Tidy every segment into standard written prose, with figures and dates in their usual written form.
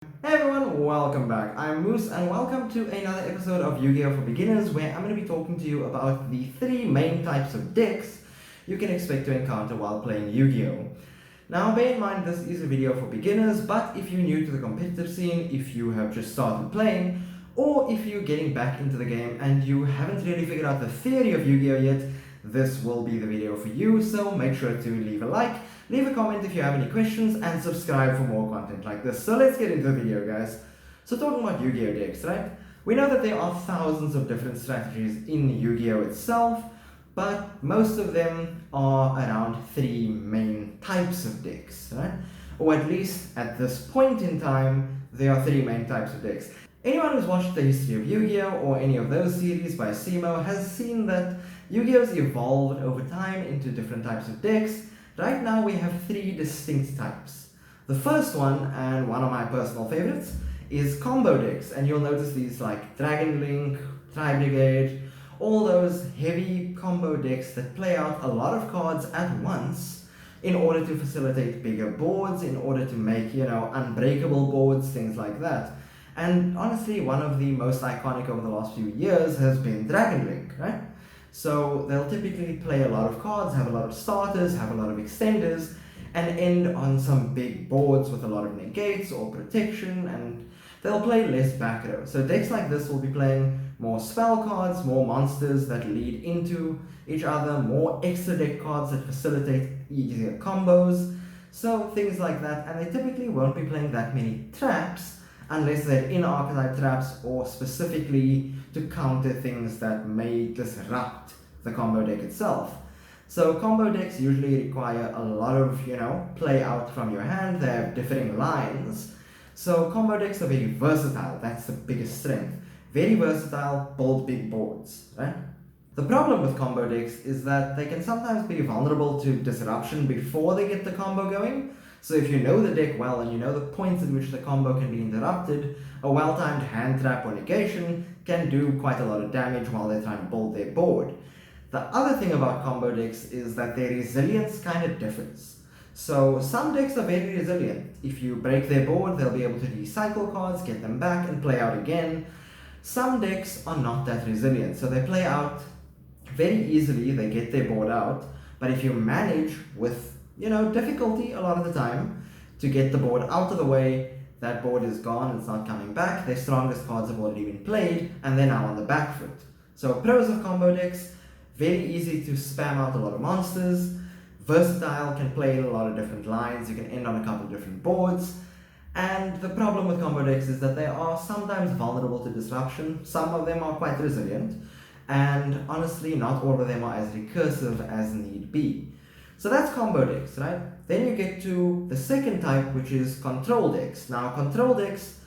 Hey everyone, welcome back. I'm Moose and welcome to another episode of Yu-Gi-Oh! For Beginners where I'm going to be talking to you about the three main types of decks you can expect to encounter while playing Yu-Gi-Oh! Now bear in mind this is a video for beginners, but if you're new to the competitive scene, if you have just started playing, or if you're getting back into the game and you haven't really figured out the theory of Yu-Gi-Oh! Yet, this will be the video for you, so make sure to leave a like, leave a comment if you have any questions, and subscribe for more content like this. So let's get into the video, guys. So talking about Yu-Gi-Oh! Decks, right? We know that there are thousands of different strategies in Yu-Gi-Oh! Itself, but most of them are around three main types of decks, right? Or at least at this point in time, there are three main types of decks. Anyone who's watched the history of Yu-Gi-Oh! Or any of those series by Simo has seen that Yu-Gi-Oh's evolved over time into different types of decks. Right now we have three distinct types. The first one, and one of my personal favorites, is combo decks, and you'll notice these like Dragon Link, Tri-Brigade, all those heavy combo decks that play out a lot of cards at once in order to facilitate bigger boards, in order to make, unbreakable boards, things like that. And honestly, one of the most iconic over the last few years has been Dragon Link, right? So they'll typically play a lot of cards, have a lot of starters, have a lot of extenders, and end on some big boards with a lot of negates or protection, and they'll play less back row. So decks like this will be playing more spell cards, more monsters that lead into each other, more extra deck cards that facilitate easier combos, so things like that. And they typically won't be playing that many traps unless they're in archetype traps or specifically to counter things that may disrupt the combo deck itself. So combo decks usually require a lot of, play out from your hand. They have differing lines. So combo decks are very versatile. That's the biggest strength. Very versatile, build big boards, right? The problem with combo decks is that they can sometimes be vulnerable to disruption before they get the combo going. So if you know the deck well and you know the points at which the combo can be interrupted, a well-timed hand trap or negation can do quite a lot of damage while they're trying to build their board. The other thing about combo decks is that their resilience kind of differs. So some decks are very resilient. If you break their board, they'll be able to recycle cards, get them back, and play out again. Some decks are not that resilient, so they play out very easily, they get their board out, but if you manage with difficulty a lot of the time to get the board out of the way, that board is gone, it's not coming back, their strongest cards have already been played, and they're now on the back foot. So pros of combo decks: very easy to spam out a lot of monsters, versatile, can play in a lot of different lines, you can end on a couple of different boards. And the problem with combo decks is that they are sometimes vulnerable to disruption. Some of them are quite resilient, and honestly not all of them are as recursive as need be. So that's combo decks, right? Then you get to the second type, which is control decks. Now, control decks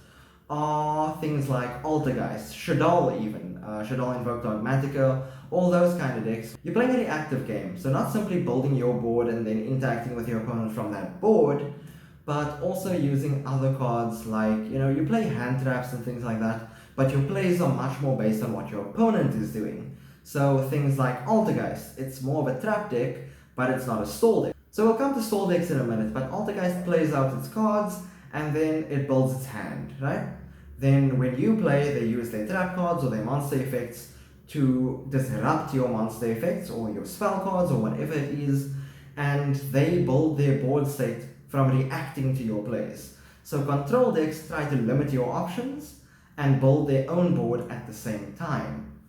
are things like Altergeist, Shaddoll even, Shaddoll Invoke Dogmatica, all those kind of decks. You're playing a reactive game, so not simply building your board and then interacting with your opponent from that board, but also using other cards like, you play hand traps and things like that, but your plays are much more based on what your opponent is doing. So things like Altergeist, it's more of a trap deck, but it's not a stall deck. So we'll come to stall decks in a minute, but Altergeist plays out its cards, and then it builds its hand, right? Then when you play, they use their trap cards or their monster effects to disrupt your monster effects or your spell cards or whatever it is, and they build their board state from reacting to your plays. So control decks try to limit your options and build their own board at the same time.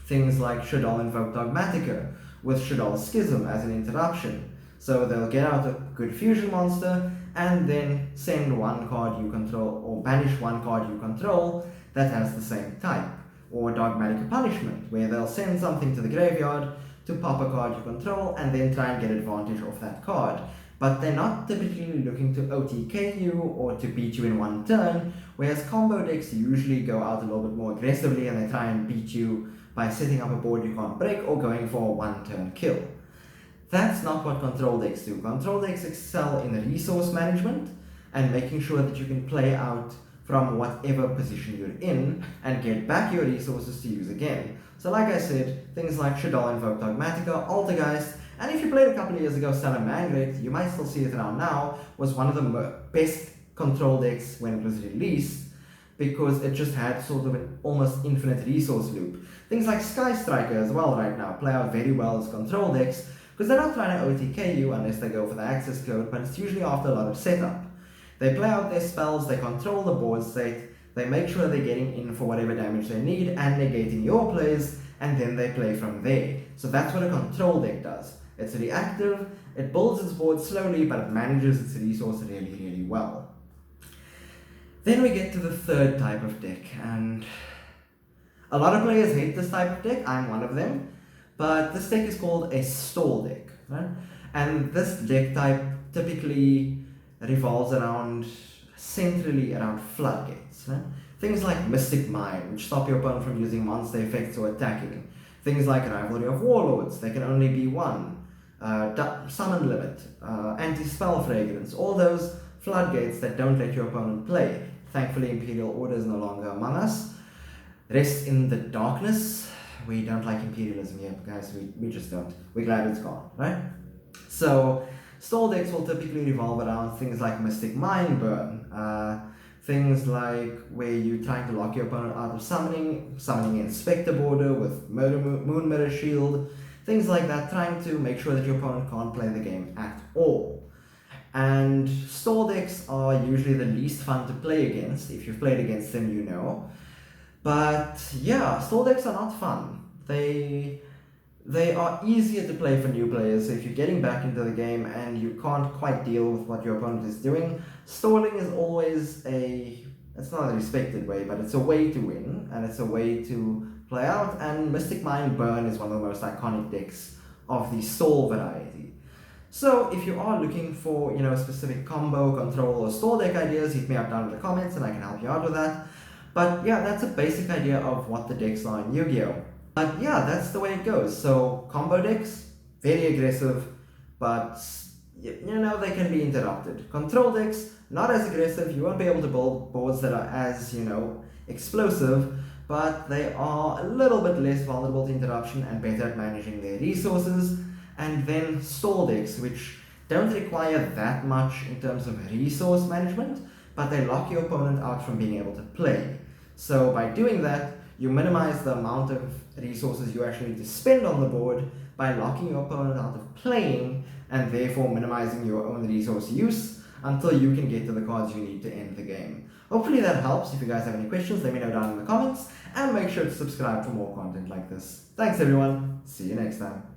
Things like Shaddoll Invoke Dogmatica, with Shaddoll Schism as an interruption. So they'll get out a good fusion monster and then send one card you control or banish one card you control that has the same type. Or Dogmatic Punishment, where they'll send something to the graveyard to pop a card you control and then try and get advantage of that card. But they're not typically looking to OTK you or to beat you in one turn, whereas combo decks usually go out a little bit more aggressively and they try and beat you by setting up a board you can't break or going for a one-turn kill. That's not what control decks do. Control decks excel in resource management and making sure that you can play out from whatever position you're in and get back your resources to use again. So like I said, things like Shaddoll Invoke Dogmatica, Altergeist, and if you played a couple of years ago Salamangreat, you might still see it around now, was one of the best control decks when it was released, because it just had sort of an almost infinite resource loop. Things like Sky Striker as well right now play out very well as control decks, because they're not trying to OTK you unless they go for the access code, but it's usually after a lot of setup. They play out their spells, they control the board state, they make sure they're getting in for whatever damage they need and negating your plays, and then they play from there. So that's what a control deck does. It's reactive, it builds its board slowly, but it manages its resource really, really well. Then we get to the third type of deck, and a lot of players hate this type of deck, I'm one of them, but this deck is called a stall deck, right? And this deck type typically revolves around, centrally around floodgates, right? Things like Mystic Mine, which stop your opponent from using monster effects or attacking. Things like Rivalry of Warlords, they can only be one. Summon Limit, Anti-Spell Fragrance, all those floodgates that don't let your opponent play. Thankfully, Imperial Order is no longer among us. Rest in the Darkness. We don't like Imperialism here, guys. We just don't. We're glad it's gone, right? So, stall decks will typically revolve around things like Mystic Mind Burn, things like where you're trying to lock your opponent out of summoning Inspector Border with Moon Mirror Shield, things like that, trying to make sure that your opponent can't play the game at all. And stall decks are usually the least fun to play against. If you've played against them, you know. But yeah, stall decks are not fun. They are easier to play for new players. So if you're getting back into the game and you can't quite deal with what your opponent is doing, stalling is always it's not a respected way, but it's a way to win, and it's a way to play out. And Mystic Mind Burn is one of the most iconic decks of the stall variety. So if you are looking for, specific combo, control, or stall deck ideas, hit me up down in the comments and I can help you out with that. But yeah, that's a basic idea of what the decks are in Yu-Gi-Oh! But yeah, that's the way it goes. So combo decks, very aggressive, but they can be interrupted. Control decks, not as aggressive. You won't be able to build boards that are as, explosive, but they are a little bit less vulnerable to interruption and better at managing their resources. And then stall decks, which don't require that much in terms of resource management, but they lock your opponent out from being able to play. So by doing that, you minimize the amount of resources you actually need to spend on the board by locking your opponent out of playing, and therefore minimizing your own resource use until you can get to the cards you need to end the game. Hopefully that helps. If you guys have any questions, let me know down in the comments, and make sure to subscribe for more content like this. Thanks everyone, see you next time.